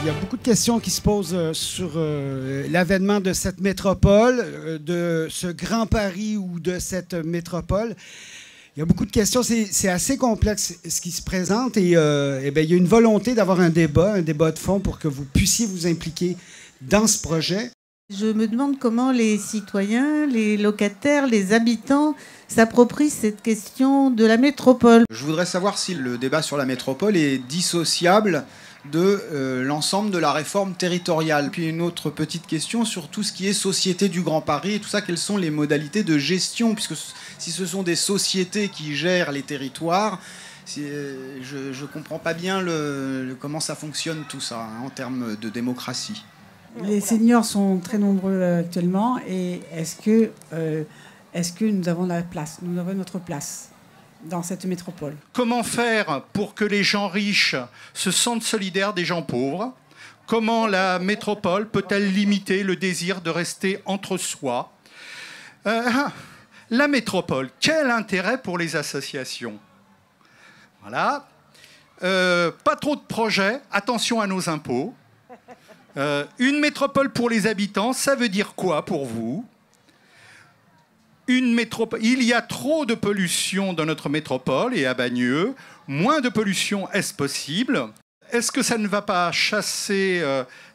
y a beaucoup de questions qui se posent sur l'avènement de cette métropole, de ce Grand Paris ou de cette métropole. Il y a beaucoup de questions. C'est assez complexe ce qui se présente et bien, il y a une volonté d'avoir un débat de fond pour que vous puissiez vous impliquer dans ce projet. Je me demande comment les citoyens, les locataires, les habitants s'approprient cette question de la métropole. Je voudrais savoir si le débat sur la métropole est dissociable de l'ensemble de la réforme territoriale. Puis une autre petite question sur tout ce qui est société du Grand Paris et tout ça, quelles sont les modalités de gestion, puisque si ce sont des sociétés qui gèrent les territoires, je ne comprends pas bien comment ça fonctionne tout ça hein, en termes de démocratie. Les seniors sont très nombreux actuellement et est-ce que nous avons la place, nous avons notre place dans cette métropole? Comment faire pour que les gens riches se sentent solidaires des gens pauvres? Comment la métropole peut-elle limiter le désir de rester entre soi? La métropole, quel intérêt pour les associations? Voilà. Pas trop de projets, attention à nos impôts. Une métropole pour les habitants, ça veut dire quoi pour vous? Il y a trop de pollution dans notre métropole et à Bagneux. Moins de pollution, est-ce possible? Est-ce que ça ne va pas chasser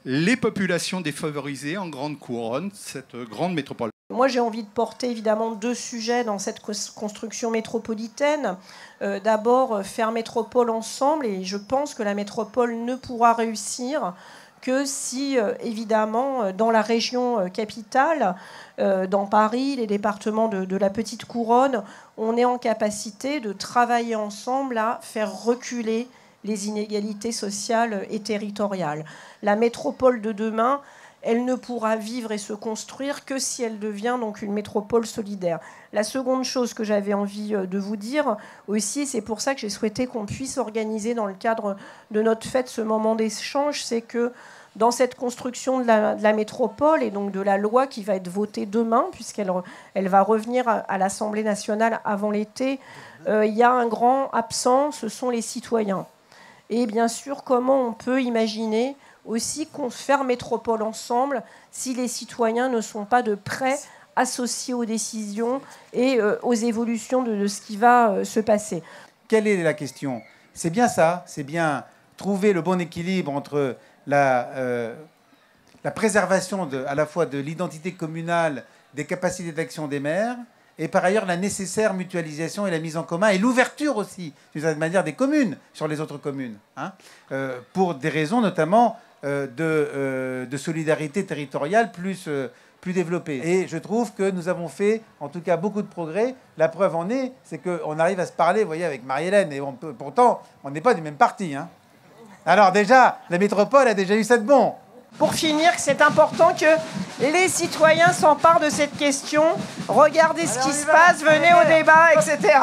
les populations défavorisées en grande couronne, cette grande métropole? Moi, j'ai envie de porter évidemment deux sujets dans cette construction métropolitaine. D'abord, faire métropole ensemble, et je pense que la métropole ne pourra réussir que si, évidemment, dans la région capitale, dans Paris, les départements de la Petite Couronne, on est en capacité de travailler ensemble à faire reculer les inégalités sociales et territoriales. La métropole de demain, elle ne pourra vivre et se construire que si elle devient donc une métropole solidaire. La seconde chose que j'avais envie de vous dire aussi, c'est pour ça que j'ai souhaité qu'on puisse organiser dans le cadre de notre fête ce moment d'échange, c'est que dans cette construction de la métropole et donc de la loi qui va être votée demain, puisqu'elle va revenir à l'Assemblée nationale avant l'été, il y a un grand absent, ce sont les citoyens. Et bien sûr, comment on peut imaginer aussi qu'on fait métropole ensemble si les citoyens ne sont pas de près associés aux décisions et aux évolutions de ce qui va se passer. Quelle est la question? C'est bien ça, c'est bien trouver le bon équilibre entre la préservation à la fois de l'identité communale, des capacités d'action des maires, et par ailleurs la nécessaire mutualisation et la mise en commun, et l'ouverture aussi, d'une certaine manière, des communes sur les autres communes, hein, pour des raisons notamment de solidarité territoriale plus développée. Et je trouve que nous avons fait, en tout cas, beaucoup de progrès. La preuve en est, c'est qu'on arrive à se parler, vous voyez, avec Marie-Hélène, et pourtant, on n'est pas du même parti, hein. Alors déjà, la métropole a déjà eu ça de bon. Pour finir, c'est important que les citoyens s'emparent de cette question. Regardez ce qui se passe, venez au débat, etc.